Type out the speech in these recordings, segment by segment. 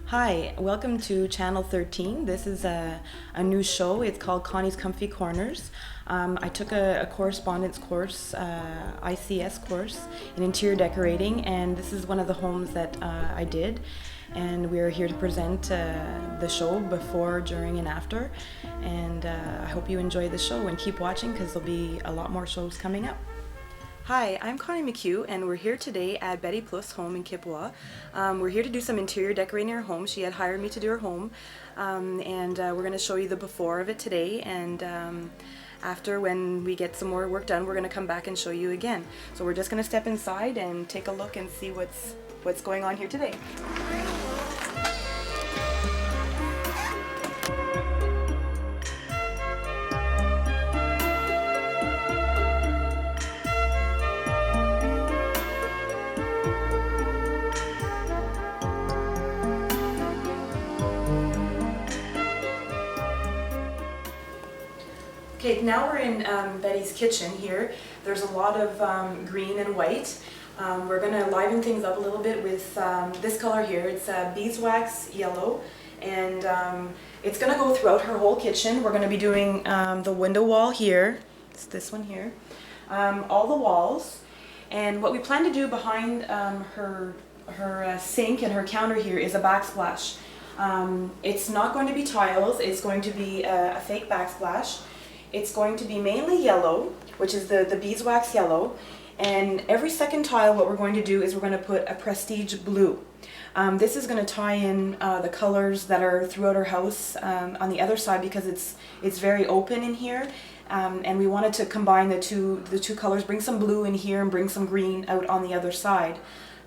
Hi, welcome to Channel 13. This is a new show. It's called Connie's Comfy Corners. I took a correspondence course, ICS course in interior decorating, and this is one of the homes that I did. And we're here to present the show before, during, and after. And I hope you enjoy the show and keep watching because there'll be a lot more shows coming up. Hi, I'm Connie McHugh, and we're here today at Betty Plouffe's home in Kipwa. We're here to do some interior decorating in her home. She had hired me to do her home, and we're going to show you the before of it today, and after, when we get some more work done, we're going to come back and show you again. So we're just going to step inside and take a look and see what's going on here today. Okay, now we're in Betty's kitchen here. There's a lot of green and white. We're going to liven things up a little bit with this color here. It's beeswax yellow, and it's going to go throughout her whole kitchen. We're going to be doing the window wall here. It's this one here. All the walls. And what we plan to do behind her sink and her counter here is a backsplash. It's not going to be tiles. It's going to be a fake backsplash. It's going to be mainly yellow, which is the beeswax yellow, and every second tile what we're going to do is we're going to put a prestige blue. This is going to tie in the colors that are throughout our house on the other side because it's very open in here, and we wanted to combine the two colors, bring some blue in here and bring some green out on the other side.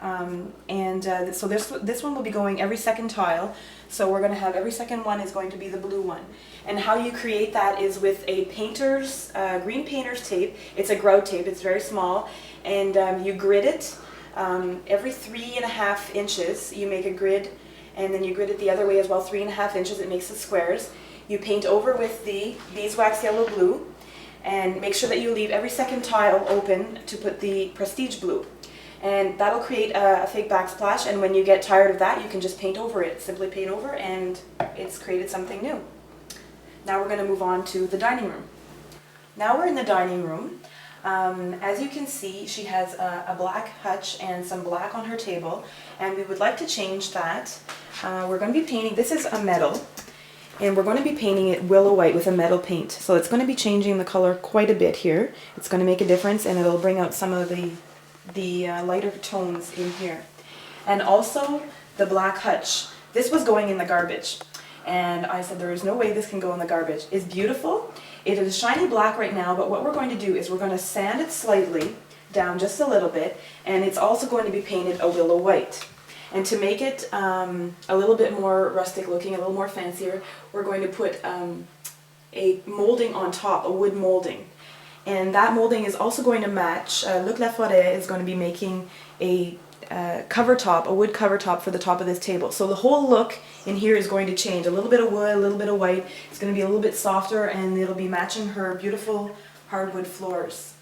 So this one will be going every second tile. So we're going to have every second one is going to be the blue one. And how you create that is with a painter's, green painter's tape. It's a grout tape, it's very small, and you grid it every 3.5 inches. You make a grid, and then you grid it the other way as well, 3.5 inches. It makes the squares. You paint over with the beeswax yellow blue, and make sure that you leave every second tile open to put the prestige blue. And that'll create a fake backsplash, and when you get tired of that, you can just paint over it. Simply paint over, and it's created something new. Now we're going to move on to the dining room. Now we're in the dining room. As you can see, she has a black hutch and some black on her table, and we would like to change that. We're going to be painting, this is a metal, and we're going to be painting it willow white with a metal paint. So it's going to be changing the color quite a bit here. It's going to make a difference, and it'll bring out some of the lighter tones in here. And also the black hutch. This was going in the garbage, and I said there is no way this can go in the garbage. It's beautiful. It is shiny black right now, but what we're going to do is we're going to sand it slightly down just a little bit, and it's also going to be painted a willow white. And to make it a little bit more rustic looking, a little more fancier, we're going to put a molding on top, a wood molding. And that molding is also going to match, Luc Laforêt is going to be making a cover top, a wood cover top for the top of this table. So the whole look in here is going to change. A little bit of wood, a little bit of white. It's going to be a little bit softer, and it'll be matching her beautiful hardwood floors.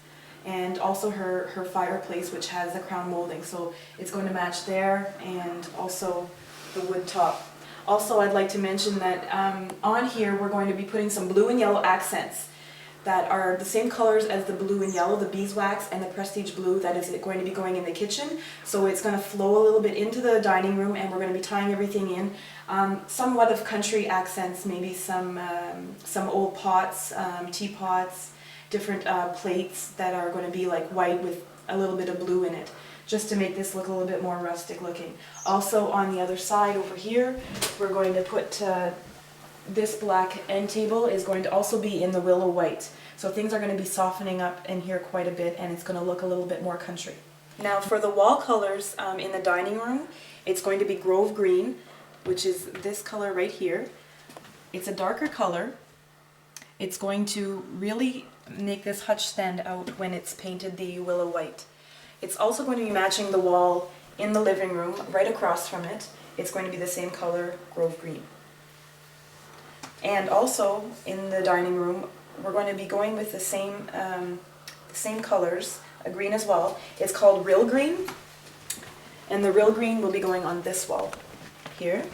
And also her fireplace, which has the crown molding. So it's going to match there, and also the wood top. Also, I'd like to mention that on here we're going to be putting some blue and yellow accents that are the same colors as the blue and yellow, the beeswax and the prestige blue that is going to be going in the kitchen. So it's going to flow a little bit into the dining room, and we're going to be tying everything in. Somewhat of country accents, maybe some old pots, teapots, different plates that are going to be like white with a little bit of blue in it, just to make this look a little bit more rustic looking. Also on the other side over here, we're going to put this black end table is going to also be in the willow white. So things are going to be softening up in here quite a bit, and it's going to look a little bit more country. Now for the wall colors in the dining room, it's going to be Grove Green, which is this color right here. It's a darker color. It's going to really make this hutch stand out when it's painted the willow white. It's also going to be matching the wall in the living room right across from it. It's going to be the same color, Grove Green. And also in the dining room, we're going to be going with the same colors, a green as well. It's called Real Green, and the Real Green will be going on this wall here.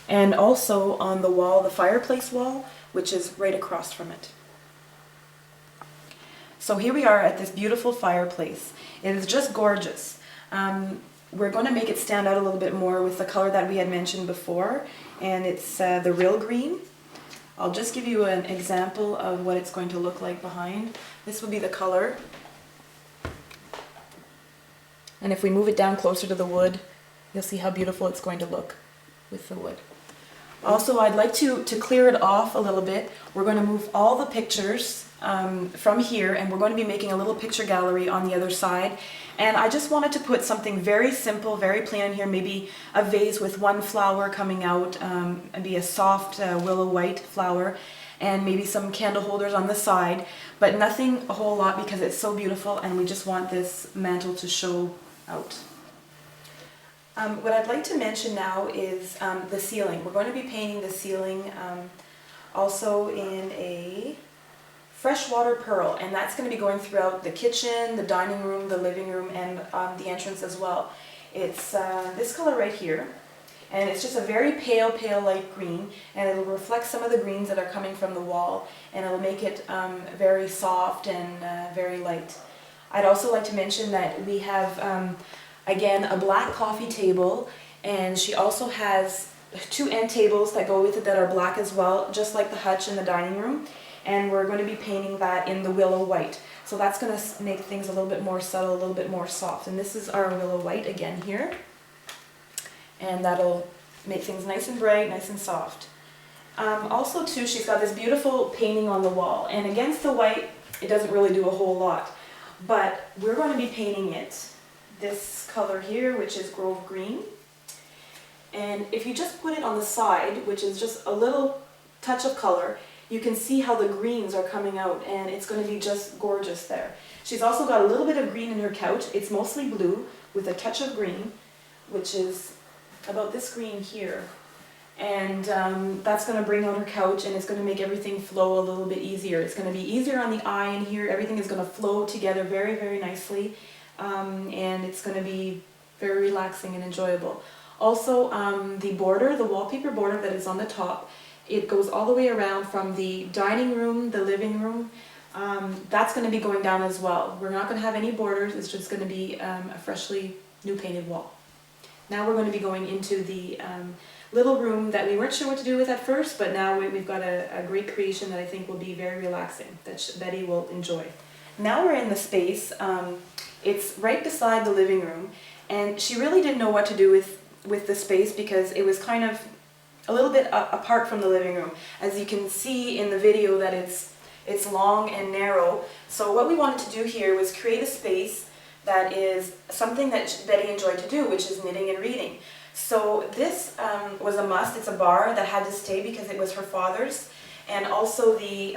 And also on the wall, the fireplace wall, which is right across from it. So here we are at this beautiful fireplace. It is just gorgeous. We're going to make it stand out a little bit more with the color that we had mentioned before, and it's the Real Green. I'll just give you an example of what it's going to look like behind. This will be the color. And if we move it down closer to the wood, you'll see how beautiful it's going to look with the wood. Also, I'd like to clear it off a little bit. We're going to move all the pictures from here, and we're going to be making a little picture gallery on the other side. And I just wanted to put something very simple, very plain in here, maybe a vase with one flower coming out, maybe a soft willow white flower, and maybe some candle holders on the side, but nothing a whole lot because it's so beautiful and we just want this mantle to show out. What I'd like to mention now is the ceiling. We're going to be painting the ceiling also in a freshwater pearl, and that's going to be going throughout the kitchen, the dining room, the living room, and the entrance as well. It's this color right here, and it's just a very pale light green, and it'll reflect some of the greens that are coming from the wall, and it'll make it very soft and very light. I'd also like to mention that we have again a black coffee table, and she also has 2 end tables that go with it that are black as well, just like the hutch in the dining room. And we're going to be painting that in the willow white. So that's going to make things a little bit more subtle, a little bit more soft. And this is our willow white again here. And that'll make things nice and bright, nice and soft. Also too, she's got this beautiful painting on the wall. And against the white, it doesn't really do a whole lot. But we're going to be painting it this color here, which is Grove Green. And if you just put it on the side, which is just a little touch of color, you can see how the greens are coming out, and it's going to be just gorgeous there. She's also got a little bit of green in her couch. It's mostly blue with a touch of green, which is about this green here. And that's going to bring out her couch, and it's going to make everything flow a little bit easier. It's going to be easier on the eye in here. Everything is going to flow together very, very nicely, and it's going to be very relaxing and enjoyable. Also, the border, the wallpaper border that is on the top, it goes all the way around from the dining room, the living room. That's going to be going down as well. We're not going to have any borders. It's just going to be a freshly new painted wall. Now we're going to be going into the little room that we weren't sure what to do with at first, but now we've got a great creation that I think will be very relaxing, that Betty will enjoy. Now we're in the space. It's right beside the living room, and she really didn't know what to do with the space because it was kind of a little bit apart from the living room. As you can see in the video that it's long and narrow. So what we wanted to do here was create a space that is something that Betty enjoyed to do, which is knitting and reading. So this was a must. It's a bar that had to stay because it was her father's, and also the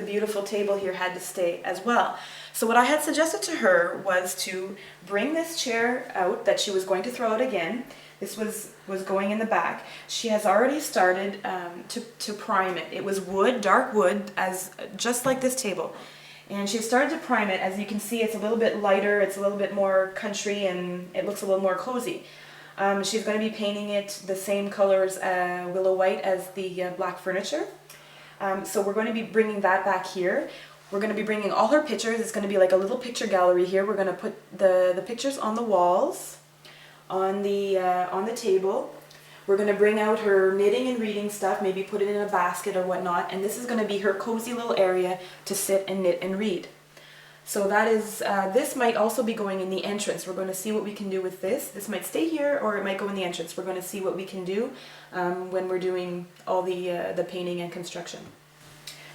beautiful table here had to stay as well. So what I had suggested to her was to bring this chair out that she was going to throw out again. This was going in the back. She has already started to prime it. It was wood, dark wood, just like this table. And she started to prime it. As you can see, it's a little bit lighter, it's a little bit more country, and it looks a little more cozy. She's going to be painting it the same colors, willow white, as the black furniture. So we're going to be bringing that back here. We're going to be bringing all her pictures. It's going to be like a little picture gallery here. We're going to put the pictures on the walls, on the table. We're going to bring out her knitting and reading stuff, maybe put it in a basket or whatnot, and this is going to be her cozy little area to sit and knit and read. So that is, this might also be going in the entrance. We're going to see what we can do with this. This might stay here or it might go in the entrance. We're going to see what we can do when we're doing all the painting and construction.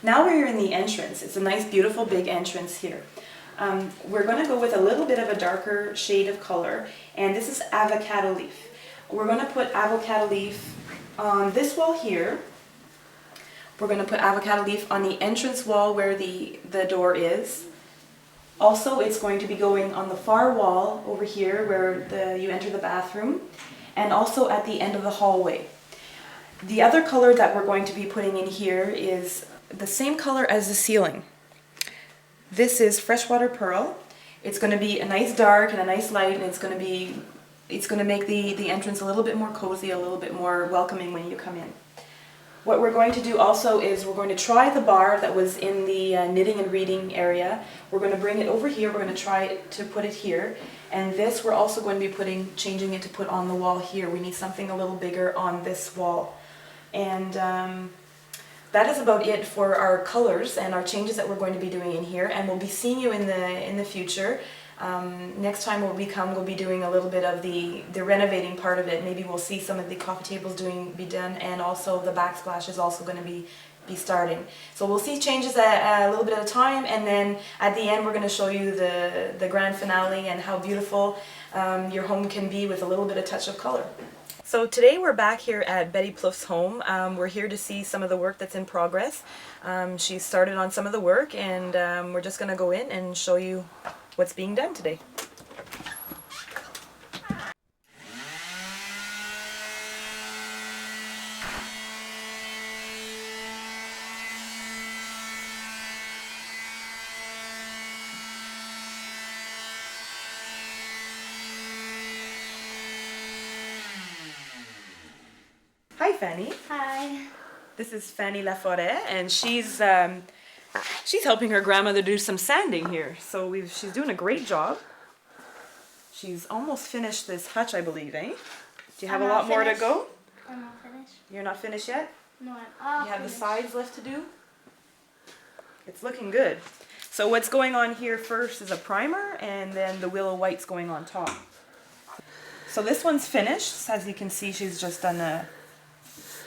Now we're in the entrance. It's a nice, beautiful, big entrance here. We're going to go with a little bit of a darker shade of color, and this is avocado leaf. We're going to put avocado leaf on this wall here. We're going to put avocado leaf on the entrance wall where the door is. Also, it's going to be going on the far wall over here where you enter the bathroom, and also at the end of the hallway. The other color that we're going to be putting in here is the same color as the ceiling. This is freshwater pearl. It's going to be a nice dark and a nice light, and it's going to make the entrance a little bit more cozy, a little bit more welcoming when you come in. What we're going to do also is we're going to try the bar that was in the knitting and reading area. We're going to bring it over here. We're going to try to put it here. And this we're also going to be changing it to put on the wall here. We need something a little bigger on this wall. And that is about it for our colors and our changes that we're going to be doing in here. And we'll be seeing you in the future. Next time we'll be doing a little bit of the renovating part of it. Maybe we'll see some of the coffee tables be done, and also the backsplash is also going to be starting. So we'll see changes at a little bit at a time, and then at the end we're going to show you the grand finale and how beautiful your home can be with a little bit of touch of color. So today we're back here at Betty Plouffe's home. We're here to see some of the work that's in progress. She started on some of the work, and we're just going to go in and show you what's being done today. Hi Fanny. Hi. This is Fanny Laforêt, and she's helping her grandmother do some sanding here. So she's doing a great job. She's almost finished this hutch, I believe, eh? Do you have a lot more to go? I'm not finished. You're not finished yet? No, I'm You have the sides left to do? It's looking good. So what's going on here first is a primer, and then the willow white's going on top. So this one's finished. As you can see, she's just done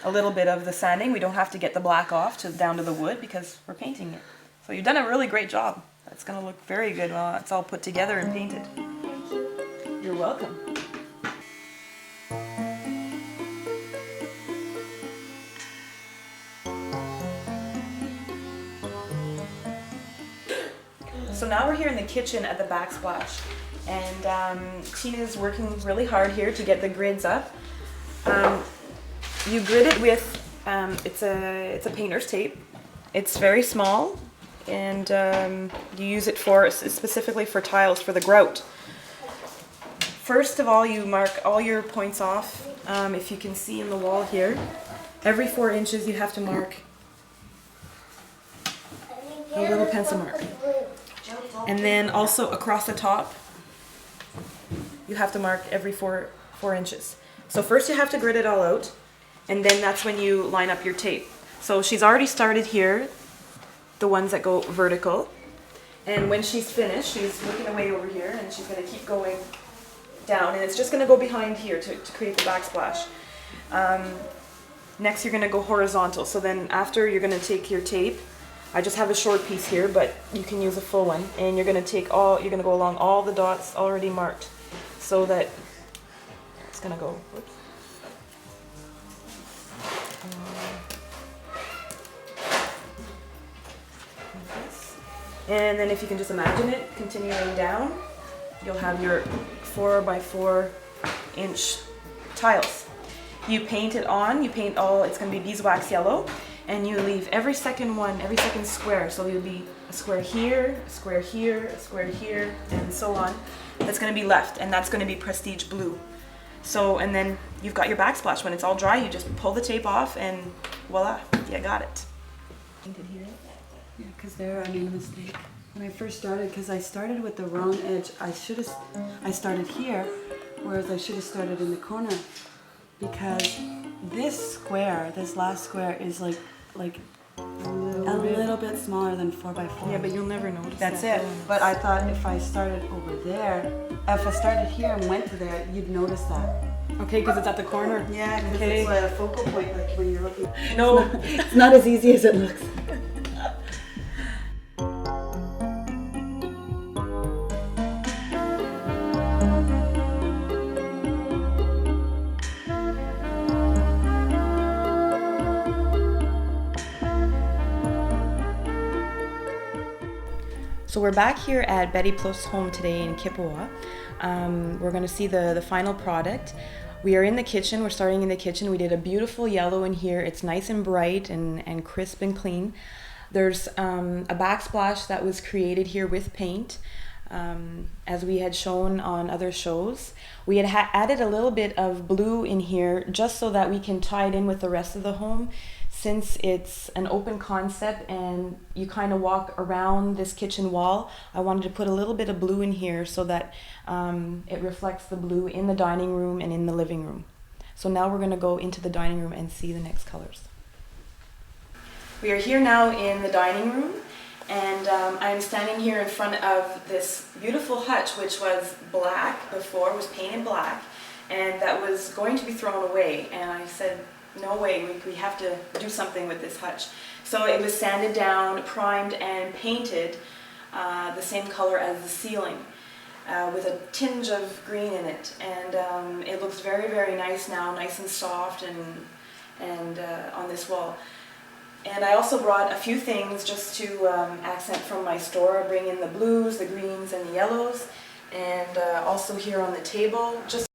a little bit of the sanding. We don't have to get the black off down to the wood because we're painting it. So you've done a really great job. It's going to look very good while it's all put together and painted. Thank you. You're welcome. So now we're here in the kitchen at the backsplash, and Tina's working really hard here to get the grids up. You grid it with it's a painter's tape. It's very small, and you use it specifically for tiles for the grout. First of all, you mark all your points off. If you can see in the wall here, every 4 inches you have to mark a little pencil mark. And then also across the top, you have to mark every 4 inches. So first you have to grid it all out, and then that's when you line up your tape. So she's already started here, the ones that go vertical. And when she's finished, she's looking away over here, and she's going to keep going down, and it's just going to go behind here to create the backsplash. Next you're going to go horizontal. So then after, you're going to take your tape. I just have a short piece here, but you can use a full one, and you're going to go along all the dots already marked, so that it's going to go, whoops. And then if you can just imagine it continuing down, you'll have your 4 by 4 inch tiles. You paint it on, it's going to be beeswax yellow, and you leave every second square. So there'll be a square here, a square here, a square here, and so on. That's going to be left, and that's going to be prestige blue. So, and then you've got your backsplash. When it's all dry, you just pull the tape off, and voila, you got it. Painted here. Yeah, because there I made a mistake. When I first started, because I started with the wrong edge, I started here, whereas I should have started in the corner. Because this last square is like a little bit smaller than 4 by 4. Yeah, but you'll never notice. That's it. But I thought if I started over there, if I started here and went to there, you'd notice that. Okay, because it's at the corner. Yeah, because it's a focal point, like when you're looking. No. It's not as easy as it looks. So we're back here at Betty Plouffe's home today in Kippawa. We're going to see the final product. We are in the kitchen. We're starting in the kitchen. We did a beautiful yellow in here. It's nice and bright and crisp and clean. There's a backsplash that was created here with paint, as we had shown on other shows. We had added a little bit of blue in here just so that we can tie it in with the rest of the home. Since it's an open concept and you kind of walk around this kitchen wall, I wanted to put a little bit of blue in here so that it reflects the blue in the dining room and in the living room. So now we're going to go into the dining room and see the next colors. We are here now in the dining room, and I'm standing here in front of this beautiful hutch, which was black before, was painted black, and that was going to be thrown away. And I said, no way, we have to do something with this hutch. So it was sanded down, primed, and painted the same color as the ceiling, with a tinge of green in it. And it looks very, very nice now, nice and soft and on this wall. And I also brought a few things just to accent from my store. I bring in the blues, the greens, and the yellows. And also here on the table, just